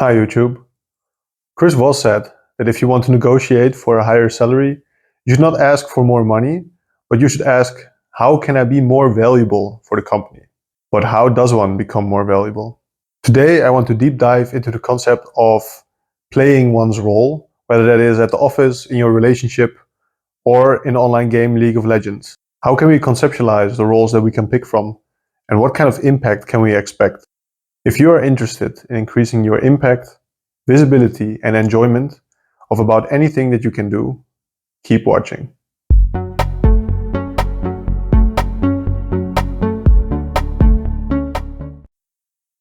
Hi YouTube. Chris Voss said that if you want to negotiate for a higher salary, you should not ask for more money, but you should ask, how can I be more valuable for the company? But how does one become more valuable? Today I want to deep dive into the concept of playing one's role, whether that is at the office, in your relationship, or in the online game League of Legends. How can we conceptualize the roles that we can pick from, and what kind of impact can we expect? If you are interested in increasing your impact, visibility, and enjoyment of about anything that you can do, keep watching.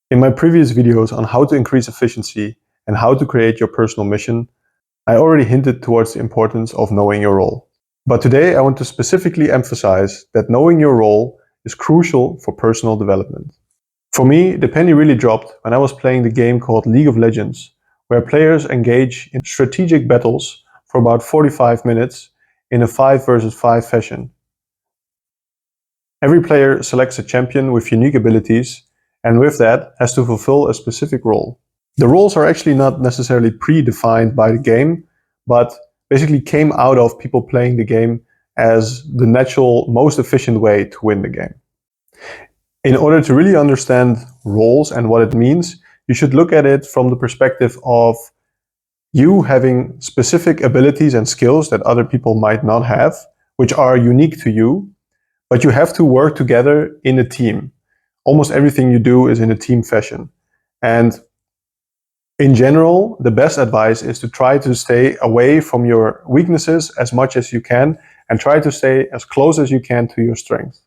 In my previous videos on how to increase efficiency and how to create your personal mission, I already hinted towards the importance of knowing your role. But today I want to specifically emphasize that knowing your role is crucial for personal development. For me, the penny really dropped when I was playing the game called League of Legends, where players engage in strategic battles for about 45 minutes in a 5 versus 5 fashion. Every player selects a champion with unique abilities, and with that has to fulfill a specific role. The roles are actually not necessarily predefined by the game, but basically came out of people playing the game as the natural, most efficient way to win the game. In order to really understand roles and what it means, you should look at it from the perspective of you having specific abilities and skills that other people might not have, which are unique to you, but you have to work together in a team. Almost everything you do is in a team fashion. And in general, the best advice is to try to stay away from your weaknesses as much as you can and try to stay as close as you can to your strengths.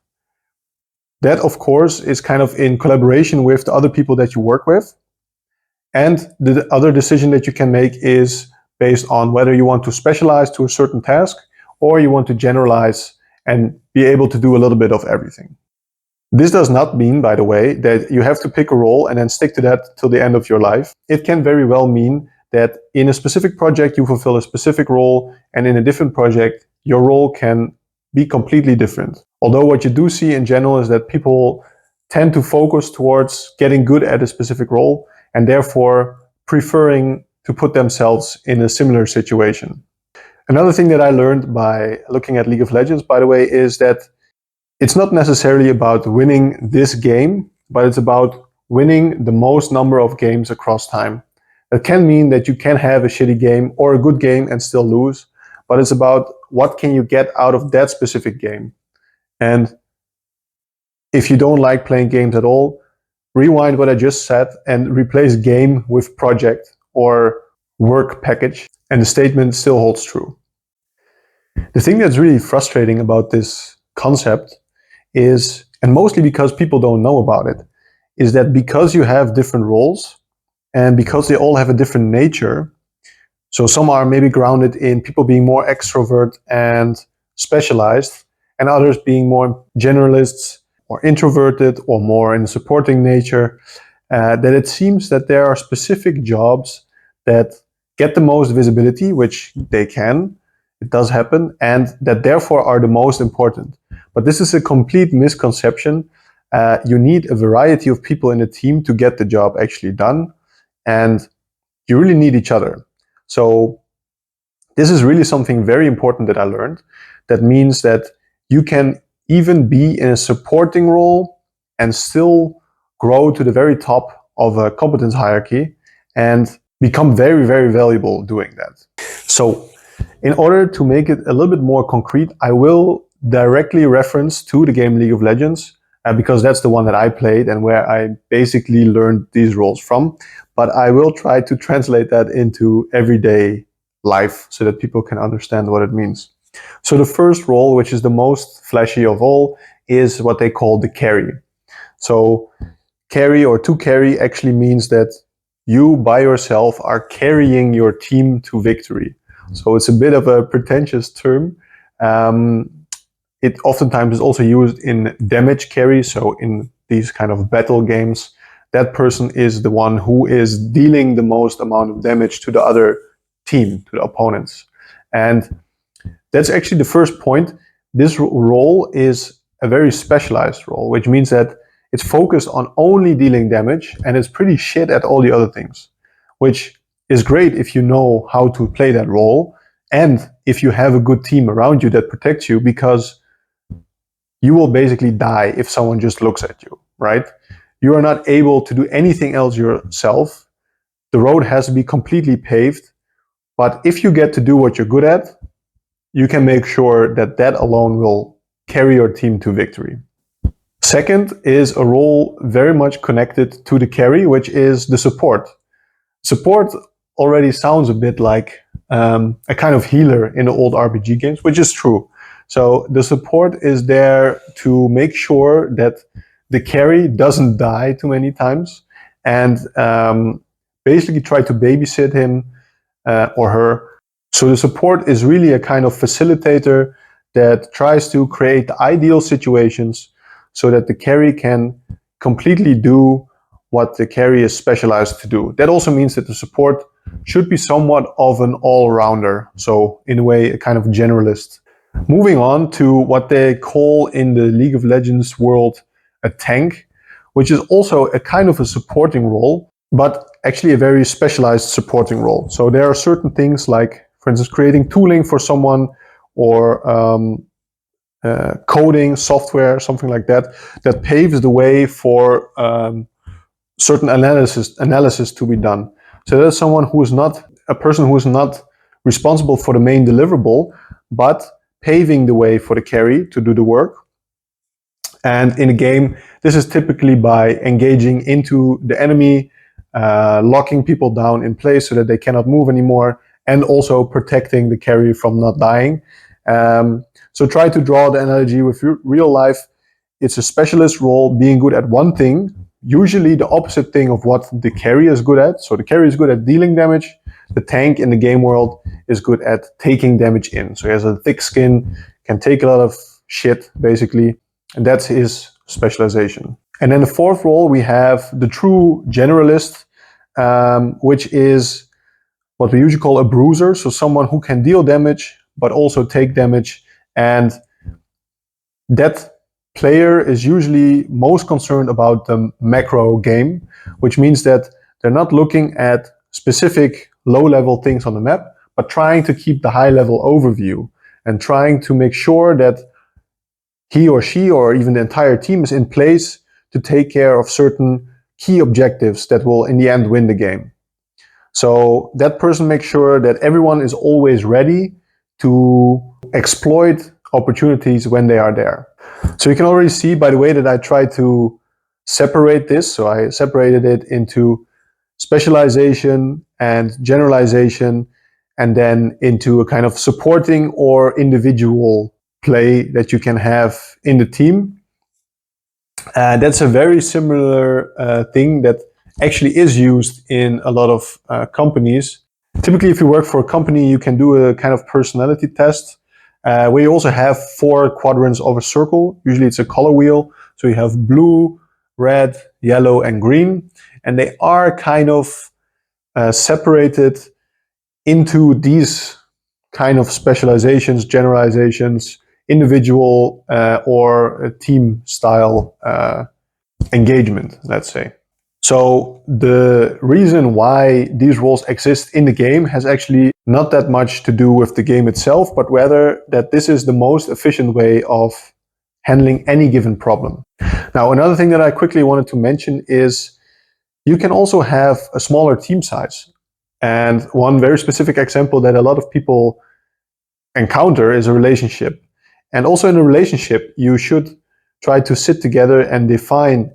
That, of course, is kind of in collaboration with the other people that you work with. And the other decision that you can make is based on whether you want to specialize to a certain task or you want to generalize and be able to do a little bit of everything. This does not mean, by the way, that you have to pick a role and then stick to that till the end of your life. It can very well mean that in a specific project you fulfill a specific role, and in a different project your role can be completely different. Although what you do see in general is that people tend to focus towards getting good at a specific role and therefore preferring to put themselves in a similar situation. Another thing that I learned by looking at League of Legends, by the way, is that it's not necessarily about winning this game, but it's about winning the most number of games across time. That can mean that you can have a shitty game or a good game and still lose, but it's about what can you get out of that specific game. And if you don't like playing games at all, rewind what I just said and replace game with project or work package, and the statement still holds true. The thing that's really frustrating about this concept is, and mostly because people don't know about it, is that because you have different roles and because they all have a different nature, so some are maybe grounded in people being more extrovert and specialized, and others being more generalists or introverted or more in a supporting nature, that it seems that there are specific jobs that get the most visibility, which they can, it does happen, and that therefore are the most important. But this is a complete misconception. You need a variety of people in a team to get the job actually done, and you really need each other. So this is really something very important that I learned. That means that you can even be in a supporting role and still grow to the very top of a competence hierarchy and become very, very valuable doing that. So in order to make it a little bit more concrete, I will directly reference to the game League of Legends because that's the one that I played and where I basically learned these roles from. But I will try to translate that into everyday life so that people can understand what it means. So the first role, which is the most flashy of all, is what they call the carry. So carry or to carry actually means that you by yourself are carrying your team to victory. So it's a bit of a pretentious term. It oftentimes is also used in damage carry. So in these kind of battle games, that person is the one who is dealing the most amount of damage to the other team, to the opponents. And that's actually the first point. This role is a very specialized role, which means that it's focused on only dealing damage and it's pretty shit at all the other things. which is great if you know how to play that role and if you have a good team around you that protects you, because you will basically die if someone just looks at you, right? You are not able to do anything else yourself. The road has to be completely paved. But if you get to do what you're good at, you can make sure that that alone will carry your team to victory. Second is a role very much connected to the carry, which is the support. Support already sounds a bit like a kind of healer in the old RPG games, which is true. So the support is there to make sure that the carry doesn't die too many times, and basically try to babysit him or her. So the support is really a kind of facilitator that tries to create the ideal situations so that the carry can completely do what the carry is specialized to do. That also means that the support should be somewhat of an all-rounder, so in a way a kind of generalist. Moving on to what they call in the League of Legends world a tank, which is also a kind of a supporting role, but actually a very specialized supporting role. So there are certain things like, for instance, creating tooling for someone, or coding software, something like that, that paves the way for certain analysis to be done. So that's someone who is not a person who is not responsible for the main deliverable, but paving the way for the carry to do the work. And in a game, this is typically by engaging into the enemy, locking people down in place so that they cannot move anymore, and also protecting the carry from not dying. So try to draw the analogy with real life. It's a specialist role being good at one thing, usually the opposite thing of what the carry is good at. So the carry is good at dealing damage. The tank in the game world is good at taking damage in. So he has a thick skin, can take a lot of shit, basically. And that's his specialization. And then the fourth role, we have the true generalist, which is what we usually call a bruiser. So someone who can deal damage, but also take damage. And that player is usually most concerned about the macro game, which means that they're not looking at specific low-level things on the map, but trying to keep the high-level overview and trying to make sure that he or she or even the entire team is in place to take care of certain key objectives that will in the end win the game. So that person makes sure that everyone is always ready to exploit opportunities when they are there. So you can already see by the way that I tried to separate this. So I separated it into specialization and generalization, and then into a kind of supporting or individual play that you can have in the team. That's a very similar thing that actually is used in a lot of companies. Typically, if you work for a company, you can do a kind of personality test where you also have 4 quadrants of a circle. Usually it's a color wheel. So you have blue, red, yellow, and green. And they are kind of separated into these kind of specializations, generalizations, individual or team style engagement, let's say. So the reason why these roles exist in the game has actually not that much to do with the game itself, but rather that this is the most efficient way of handling any given problem. Now, another thing that I quickly wanted to mention is you can also have a smaller team size. And one very specific example that a lot of people encounter is a relationship. And also in a relationship, you should try to sit together and define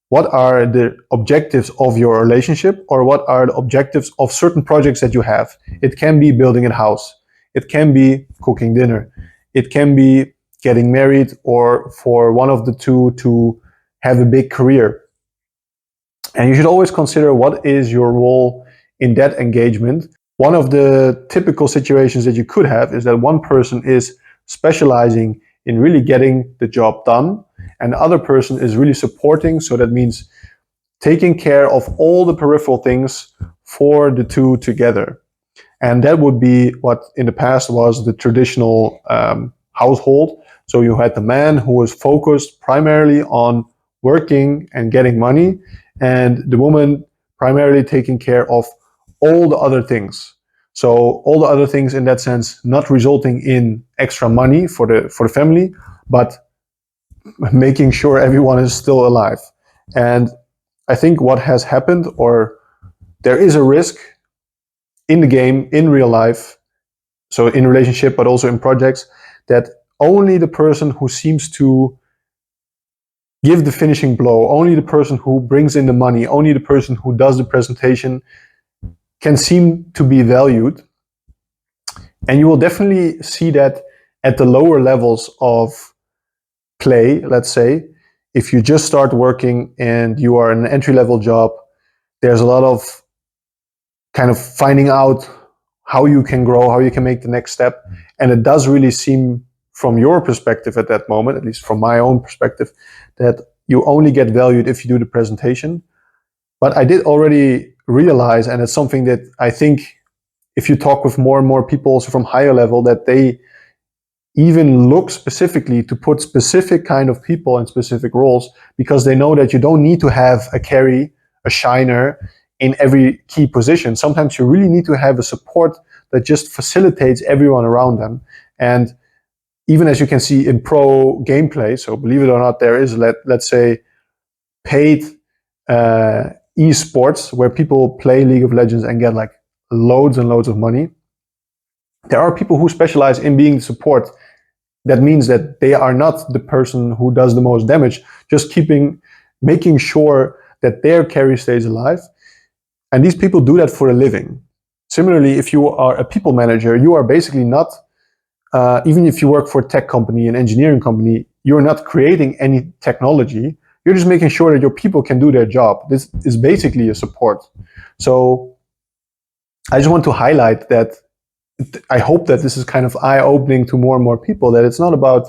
what are the objectives of your relationship, or what are the objectives of certain projects that you have. It can be building a house. It can be cooking dinner. It can be getting married, or for one of the two to have a big career. And you should always consider what is your role in that engagement. One of the typical situations that you could have is that one person is specializing in really getting the job done, and the other person is really supporting. So that means taking care of all the peripheral things for the two together. And that would be what in the past was the traditional household. So you had the man who was focused primarily on working and getting money, and the woman primarily taking care of all the other things. So all the other things in that sense, not resulting in extra money for the family, but making sure everyone is still alive. And I think what has happened, or there is a risk in the game, in real life, so in relationship, but also in projects, that only the person who seems to give the finishing blow, only the person who brings in the money, only the person who does the presentation can seem to be valued. And you will definitely see that at the lower levels of play, let's say, if you just start working and you are in an entry-level job, there's a lot of kind of finding out how you can grow, how you can make the next step. And it does really seem, from your perspective at that moment, at least from my own perspective, that you only get valued if you do the presentation. But I did already realize, and it's something that I think if you talk with more and more people also from higher level, that they even look specifically to put specific kind of people in specific roles, because they know that you don't need to have a carry, a shiner in every key position. Sometimes you really need to have a support that just facilitates everyone around them. And even as you can see in pro gameplay, so believe it or not, there is, let's say, paid esports where people play League of Legends and get like loads and loads of money. There are people who specialize in being support. That means that they are not the person who does the most damage, just making sure that their carry stays alive. And these people do that for a living. Similarly, if you are a people manager, you are basically not, even if you work for a tech company, an engineering company, you're not creating any technology. You're just making sure that your people can do their job. This is basically a support. So I just want to highlight that I hope that this is kind of eye-opening to more and more people, that it's not about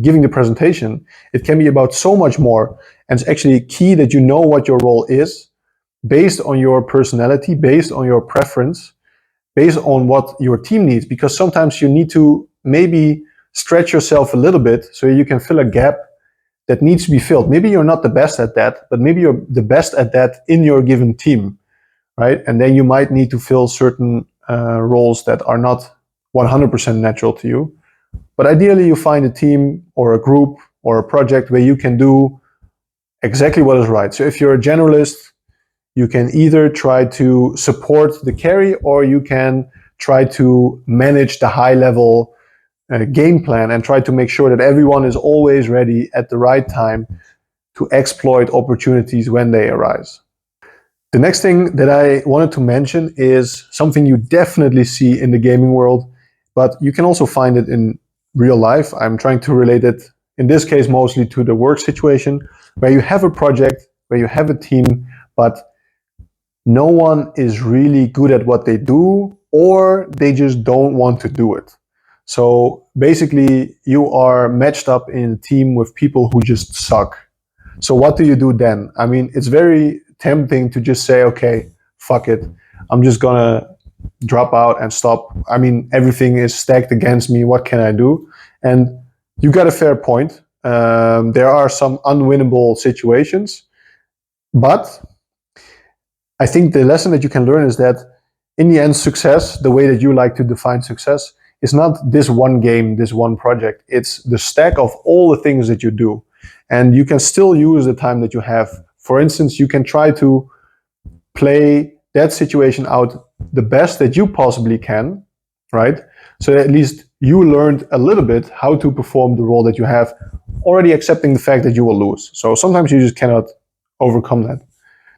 giving the presentation. It can be about so much more. And it's actually key that you know what your role is, based on your personality, based on your preference, based on what your team needs. Because sometimes you need to maybe stretch yourself a little bit so you can fill a gap that needs to be filled. Maybe you're not the best at that, but maybe you're the best at that in your given team, right? And then you might need to fill certain roles that are not 100% natural to you. But ideally, you find a team or a group or a project where you can do exactly what is right. So if you're a generalist, you can either try to support the carry, or you can try to manage the high-level game plan and try to make sure that everyone is always ready at the right time to exploit opportunities when they arise. The next thing that I wanted to mention is something you definitely see in the gaming world, but you can also find it in real life. I'm trying to relate it, in this case, mostly to the work situation, where you have a project, where you have a team, but no one is really good at what they do, or they just don't want to do it. So basically, you are matched up in a team with people who just suck. So what do you do then? I mean, it's very tempting to just say, okay, fuck it, I'm just gonna drop out and stop. I mean, everything is stacked against me, what can I do? And you got a fair point. There are some unwinnable situations, but I think the lesson that you can learn is that in the end, success, the way that you like to define success, is not this one game, this one project. It's the stack of all the things that you do. And you can still use the time that you have. For instance, you can try to play that situation out the best that you possibly can, right? So at least you learned a little bit how to perform the role that you have, already accepting the fact that you will lose. So sometimes you just cannot overcome that.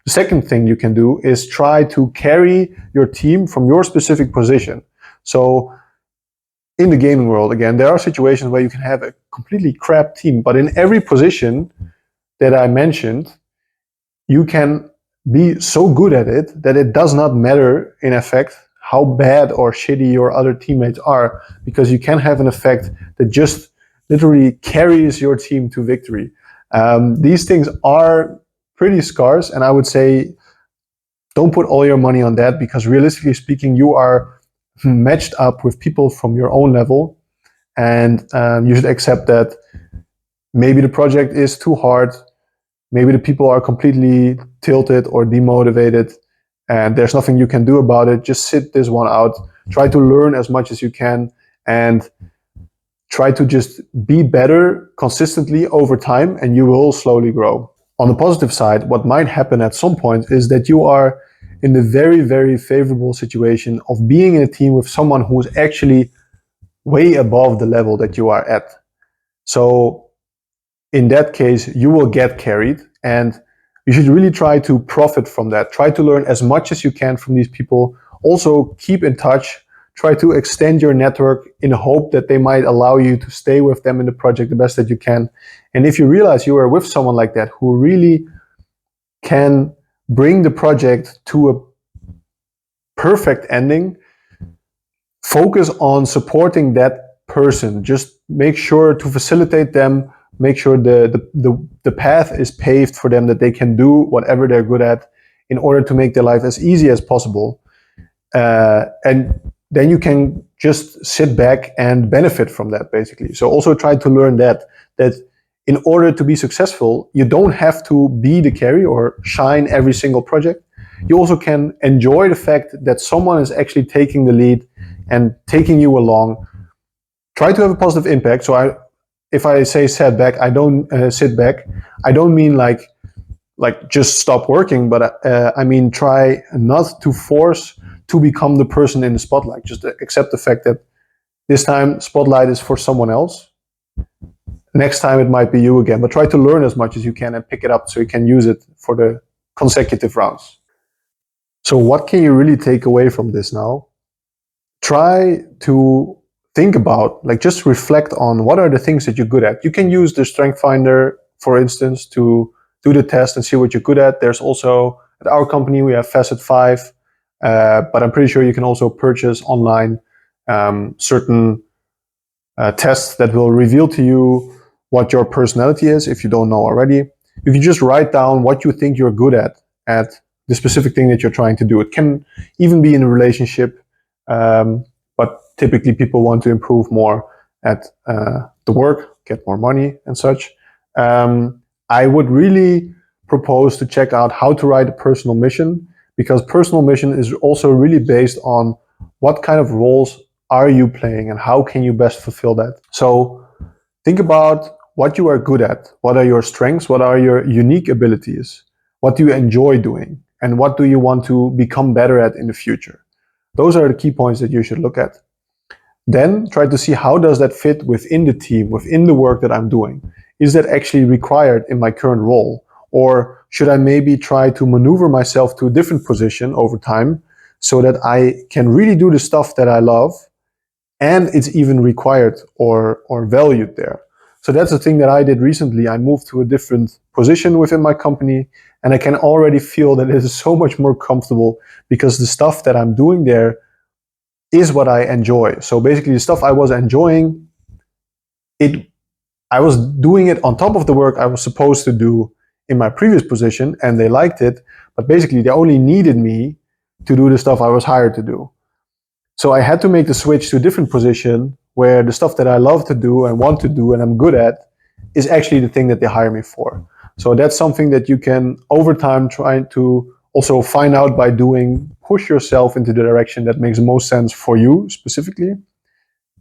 The second thing you can do is try to carry your team from your specific position. So in the gaming world, again, there are situations where you can have a completely crap team, but in every position that I mentioned, you can be so good at it that it does not matter, in effect, how bad or shitty your other teammates are, because you can have an effect that just literally carries your team to victory. These things are pretty scarce, and I would say don't put all your money on that, because realistically speaking, you are matched up with people from your own level, and you should accept that maybe the project is too hard, maybe the people are completely tilted or demotivated, and there's nothing you can do about it. Just sit this one out, try to learn as much as you can, and try to just be better consistently over time, and you will slowly grow. On the positive side, what might happen at some point is that you are in the very, very favorable situation of being in a team with someone who is actually way above the level that you are at. So in that case, you will get carried, and you should really try to profit from that. Try to learn as much as you can from these people. Also, keep in touch. Try to extend your network in the hope that they might allow you to stay with them in the project the best that you can. And if you realize you are with someone like that who really can bring the project to a perfect ending, focus on supporting that person. Just make sure to facilitate them, make sure the path is paved for them, that they can do whatever they're good at in order to make their life as easy as possible. And then you can just sit back and benefit from that, basically. So also try to learn that in order to be successful, you don't have to be the carry or shine every single project. You also can enjoy the fact that someone is actually taking the lead and taking you along. Try to have a positive impact. So if I say sit back, I don't mean like just stop working, but I mean try not to force to become the person in the spotlight. Just accept the fact that this time spotlight is for someone else. Next time it might be you again, but try to learn as much as you can and pick it up so you can use it for the consecutive rounds. So what can you really take away from this now? Try to think about, just reflect on what are the things that you're good at. You can use the Strength Finder, for instance, to do the test and see what you're good at. There's also, at our company, we have Facet 5, but I'm pretty sure you can also purchase online certain tests that will reveal to you what your personality is if you don't know already. You can just write down what you think you're good at the specific thing that you're trying to do. It can even be in a relationship, but typically people want to improve more at the work, get more money and such. I would really propose to check out how to write a personal mission, because personal mission is also really based on what kind of roles are you playing and how can you best fulfill that. So think about what you are good at. What are your strengths? What are your unique abilities? What do you enjoy doing? And what do you want to become better at in the future? Those are the key points that you should look at. Then try to see how does that fit within the team, within the work that I'm doing. Is that actually required in my current role? Or should I maybe try to maneuver myself to a different position over time so that I can really do the stuff that I love and it's even required or valued there? So that's the thing that I did recently. I moved to a different position within my company, and I can already feel that it is so much more comfortable because the stuff that I'm doing there is what I enjoy. So basically the stuff I was enjoying, I was doing it on top of the work I was supposed to do in my previous position, and they liked it, but basically they only needed me to do the stuff I was hired to do. So I had to make the switch to a different position where the stuff that I love to do and want to do and I'm good at is actually the thing that they hire me for. So that's something that you can over time try to also find out by doing, push yourself into the direction that makes most sense for you specifically.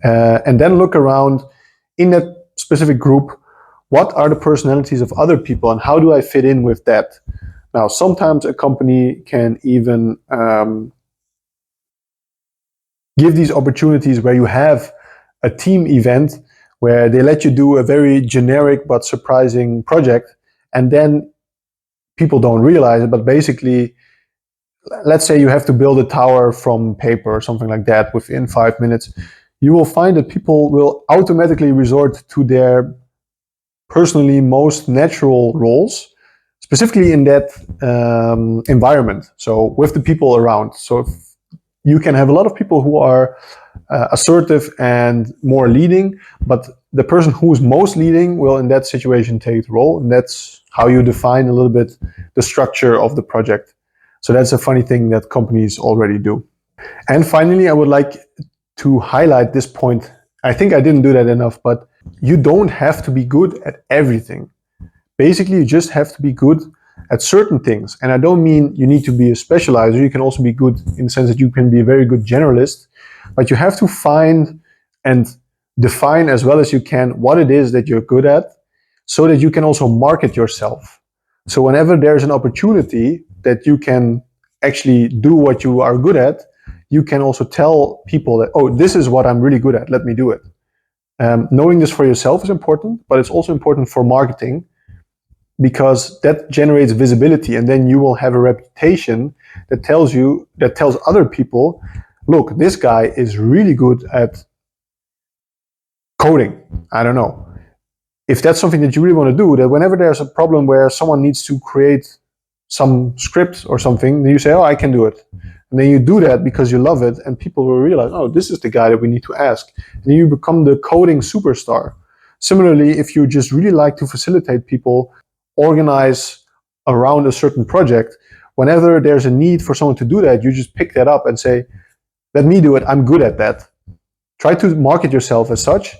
And then look around in that specific group. What are the personalities of other people and how do I fit in with that? Now, sometimes a company can even give these opportunities where you have a team event where they let you do a very generic but surprising project, and then people don't realize it, but basically, let's say you have to build a tower from paper or something like that within 5 minutes. You will find that people will automatically resort to their personally most natural roles, specifically in that environment. So with the people around. So you can have a lot of people who are assertive and more leading, but the person who is most leading will in that situation take the role, and that's how you define a little bit the structure of the project. So that's a funny thing that companies already do. And finally, I would like to highlight this point. I think I didn't do that enough, but you don't have to be good at everything. Basically, you just have to be good at certain things. And I don't mean you need to be a specializer. You can also be good in the sense that you can be a very good generalist, but you have to find and define as well as you can what it is that you're good at, so that you can also market yourself. So whenever there's an opportunity that you can actually do what you are good at, you can also tell people that, oh, this is what I'm really good at, let me do it. Knowing this for yourself is important, but it's also important for marketing, because that generates visibility, and then you will have a reputation that tells other people, look, this guy is really good at coding. I don't know. If that's something that you really want to do, that whenever there's a problem where someone needs to create some script or something, then you say, oh, I can do it. And then you do that because you love it, and people will realize, oh, this is the guy that we need to ask. And you become the coding superstar. Similarly, if you just really like to facilitate people, organize around a certain project, whenever there's a need for someone to do that, you just pick that up and say, let me do it, I'm good at that. Try to market yourself as such,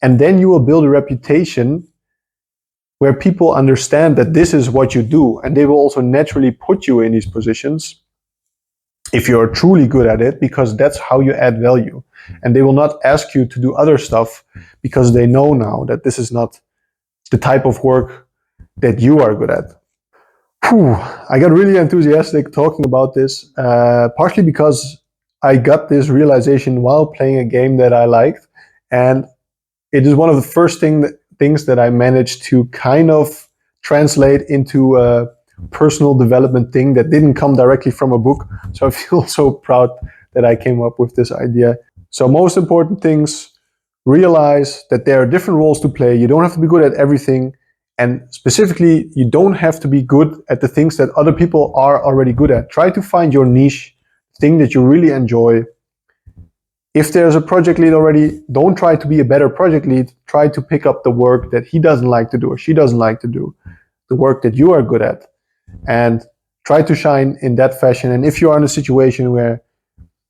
and then you will build a reputation where people understand that this is what you do, and they will also naturally put you in these positions if you're truly good at it, because that's how you add value. And they will not ask you to do other stuff because they know now that this is not the type of work that you are good at. Whew, I got really enthusiastic talking about this, partially because I got this realization while playing a game that I liked, and it is one of the first things that I managed to kind of translate into a personal development thing that didn't come directly from a book. So I feel so proud that I came up with this idea. So most important things, realize that there are different roles to play. You don't have to be good at everything. And specifically, you don't have to be good at the things that other people are already good at. Try to find your niche, thing that you really enjoy. If there's a project lead already, don't try to be a better project lead. Try to pick up the work that he doesn't like to do or she doesn't like to do, the work that you are good at, and try to shine in that fashion. And if you are in a situation where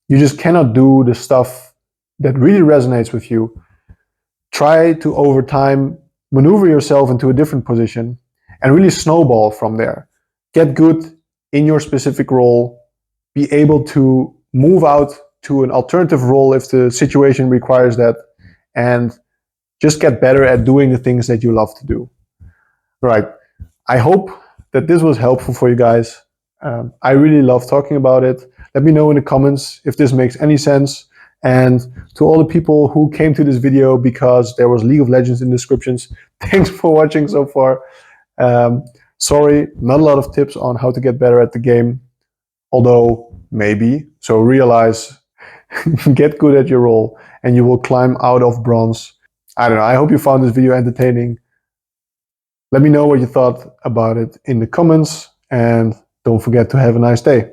you just cannot do the stuff that really resonates with you, try to, over time, maneuver yourself into a different position and really snowball from there. Get good in your specific role, be able to move out to an alternative role if the situation requires that, and just get better at doing the things that you love to do. Right. I hope that this was helpful for you guys. I really love talking about it. Let me know in the comments if this makes any sense. And to all the people who came to this video because there was League of Legends in descriptions, thanks for watching so far. Sorry, not a lot of tips on how to get better at the game, although maybe. So realize, get good at your role, and you will climb out of bronze. I don't know, I hope you found this video entertaining. Let me know what you thought about it in the comments, and don't forget to have a nice day.